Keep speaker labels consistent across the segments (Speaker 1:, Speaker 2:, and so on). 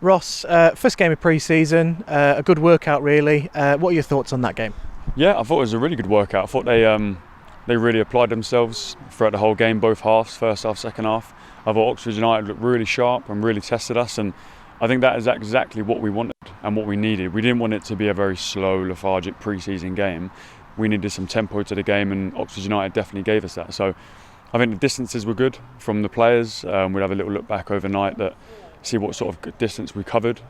Speaker 1: Ross, first game of pre-season, a good workout really. What are your thoughts on that game?
Speaker 2: Yeah, I thought it was a really good workout. I thought they really applied themselves throughout the whole game, both halves, first half, second half. I thought Oxford United looked really sharp and really tested us, and I think that is exactly what we wanted and what we needed. We didn't want it to be a very slow, lethargic pre-season game. We needed some tempo to the game, and Oxford United definitely gave us that. So I think the distances were good from the players. We'll have a little look back overnight to see what sort of distance we covered.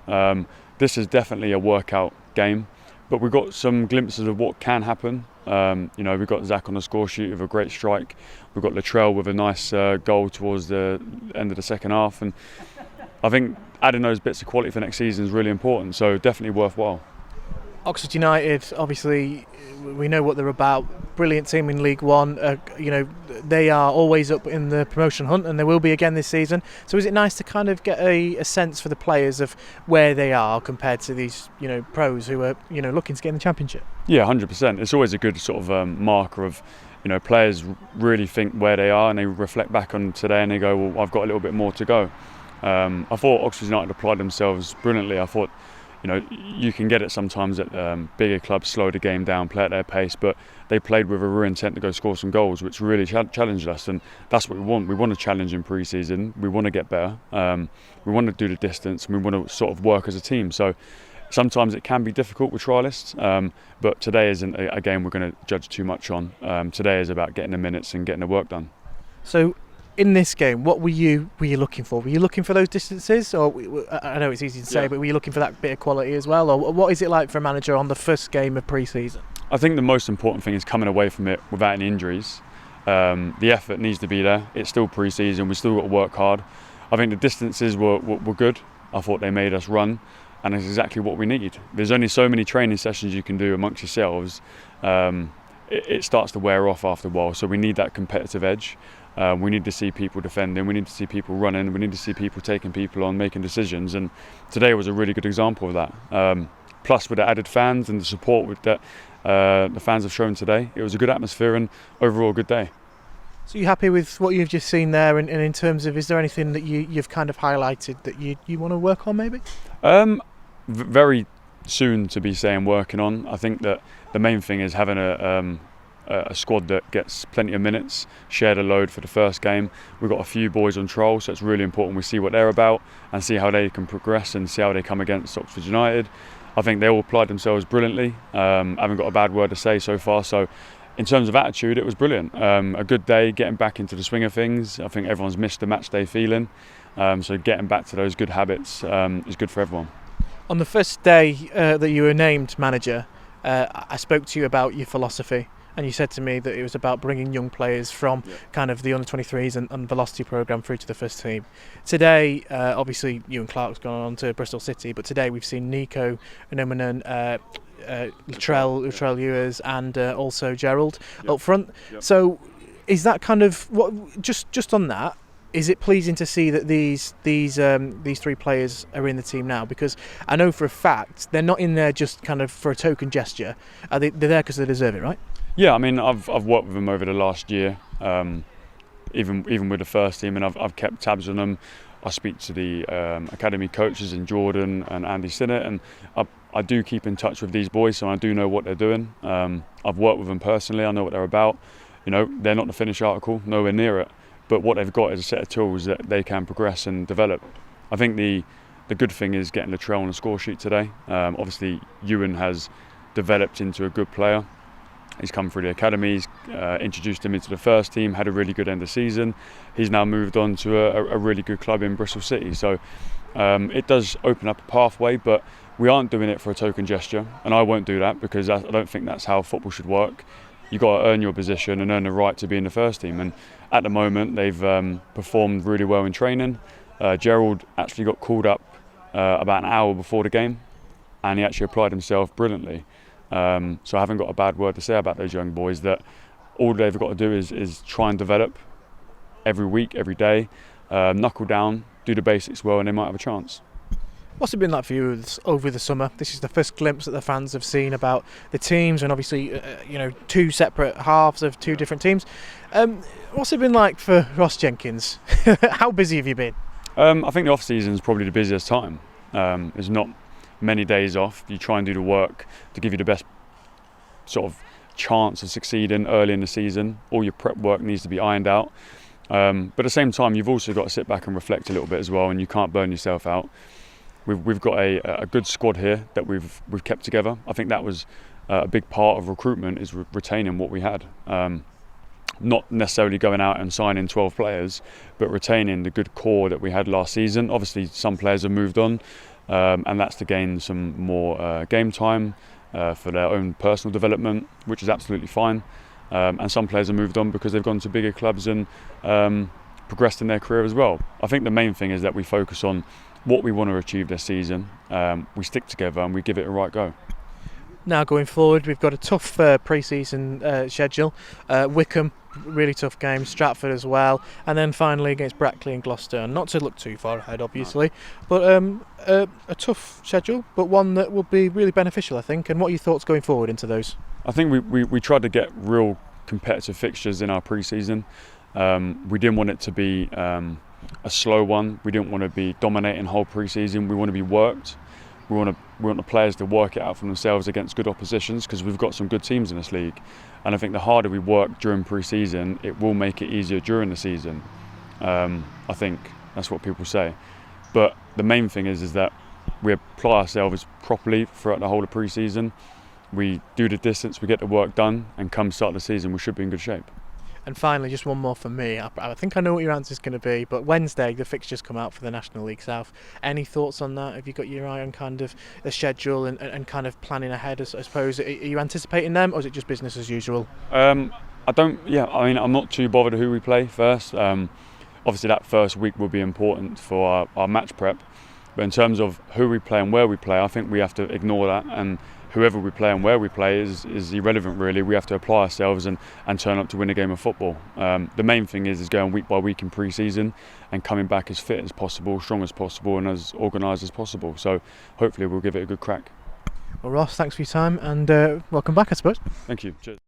Speaker 2: This is definitely a workout game, but we've got some glimpses of what can happen. We've got Zach on the score sheet with a great strike. We've got Latrell with a nice goal towards the end of the second half, and I think adding those bits of quality for next season is really important, so definitely worthwhile.
Speaker 1: Oxford United, obviously, we know what they're about. Brilliant team in League One. They are always up in the promotion hunt, and they will be again this season. So is it nice to kind of get a sense for the players of where they are compared to these, pros who are, looking to get in the Championship?
Speaker 2: Yeah, 100%. It's always a good sort of marker of, players really think where they are, and they reflect back on today and they go, well, I've got a little bit more to go. I thought Oxford United applied themselves brilliantly. I thought, you can get it sometimes at bigger clubs, slow the game down, play at their pace, but they played with a real intent to go score some goals, which really challenged us, and that's what we want. We want to challenge in pre-season. We want to get better. We want to do the distance, and we want to sort of work as a team. So sometimes it can be difficult with trialists, but today isn't a game we're going to judge too much on. Today is about getting the minutes and getting the work done.
Speaker 1: So in this game, what were you looking for? Were you looking for those distances, or I know it's easy to say, but were you looking for that bit of quality as well, or what is it like for a manager on the first game of pre-season?
Speaker 2: I think the most important thing is coming away from it without any injuries. The effort needs to be there. It's still pre-season. We still got to work hard. I think the distances were good. I thought they made us run, and it's exactly what we need. There's only so many training sessions you can do amongst yourselves. It starts to wear off after a while, so we need that competitive edge. We need to see people defending, we need to see people running, we need to see people taking people on, making decisions, and today was a really good example of that. Plus with the added fans and the support that the fans have shown today, it was a good atmosphere and overall a good day.
Speaker 1: So you happy with what you've just seen there, and in terms of, is there anything that you've kind of highlighted that you want to work on maybe?
Speaker 2: Very soon to be saying working on. I think that the main thing is having a squad that gets plenty of minutes, shared a load for the first game. We've got a few boys on trial, so it's really important we see what they're about and see how they can progress and see how they come against Oxford United. I think they all applied themselves brilliantly. Haven't got a bad word to say so far, so in terms of attitude it was brilliant. A good day, getting back into the swing of things. I think everyone's missed the match day feeling, so getting back to those good habits is good for everyone.
Speaker 1: On the first day that you were named manager, I spoke to you about your philosophy, and you said to me that it was about bringing young players from kind of the under-23s and velocity programme through to the first team. Today, obviously, Ewan Clark's gone on to Bristol City, but today we've seen Nico Anomanan, Latrell Ewers, and also Gerald up front. Yep. So is that kind of what? Just on that, is it pleasing to see that these three players are in the team now? Because I know for a fact they're not in there just kind of for a token gesture. They're there because they deserve it, right? Yeah,
Speaker 2: I mean, I've worked with them over the last year, even with the first team, and I've kept tabs on them. I speak to the academy coaches in Jordan and Andy Sinnott, and I do keep in touch with these boys, so I do know what they're doing. I've worked with them personally. I know what they're about. They're not the finished article, nowhere near it. But what they've got is a set of tools that they can progress and develop. I think the good thing is getting Latrell on the score sheet today. Obviously, Ewan has developed into a good player. He's come through the academies, introduced him into the first team, had a really good end of season. He's now moved on to a really good club in Bristol City. So it does open up a pathway, but we aren't doing it for a token gesture, and I won't do that because I don't think that's how football should work. You've got to earn your position and earn the right to be in the first team, and at the moment they've performed really well in training. Gerald actually got called up about an hour before the game, and he actually applied himself brilliantly. So I haven't got a bad word to say about those young boys, that all they've got to do is try and develop every week, every day, knuckle down, do the basics well, and they might have a chance.
Speaker 1: What's it been like for you over the summer? This is the first glimpse that the fans have seen about the teams, and obviously, two separate halves of two different teams. What's it been like for Ross Jenkins? How busy have you been?
Speaker 2: I think the off-season is probably the busiest time. There's not many days off. You try and do the work to give you the best sort of chance of succeeding early in the season. All your prep work needs to be ironed out. But at the same time, you've also got to sit back and reflect a little bit as well, and you can't burn yourself out. We've got a good squad here that we've kept together. I think that was a big part of recruitment, is retaining what we had. Not necessarily going out and signing 12 players, but retaining the good core that we had last season. Obviously, some players have moved on, and that's to gain some more game time for their own personal development, which is absolutely fine. And some players have moved on because they've gone to bigger clubs and progressed in their career as well. I think the main thing is that we focus on what we want to achieve this season. We stick together and we give it a right go.
Speaker 1: Now going forward, we've got a tough pre-season schedule. Wickham, really tough game. Stratford as well, and then finally against Brackley and Gloucester. Not to look too far ahead, obviously, but a tough schedule, but one that will be really beneficial, I think. And what are your thoughts going forward into those?
Speaker 2: I think we tried to get real competitive fixtures in our pre-season. We didn't want it to be a slow one. We didn't want to be dominating whole pre-season. We want to be worked. We want the players to work it out for themselves against good oppositions, because we've got some good teams in this league. And I think the harder we work during pre-season, it will make it easier during the season. I think that's what people say. But the main thing is that we apply ourselves properly throughout the whole of pre-season. We do the distance, we get the work done, and come start the season, we should be in good shape.
Speaker 1: And finally, just one more from me. I think I know what your answer is going to be, but Wednesday the fixtures come out for the National League South. Any thoughts on that? Have you got your eye on kind of the schedule and kind of planning ahead? I suppose, are you anticipating them, or is it just business as usual?
Speaker 2: I'm not too bothered who we play first. Obviously, that first week will be important for our match prep. But in terms of who we play and where we play, I think we have to ignore that, and whoever we play and where we play is irrelevant, really. We have to apply ourselves and turn up to win a game of football. The main thing is going week by week in pre-season and coming back as fit as possible, strong as possible, and as organised as possible. So hopefully we'll give it a good crack.
Speaker 1: Well, Ross, thanks for your time, and welcome back, I suppose.
Speaker 2: Thank you. Cheers.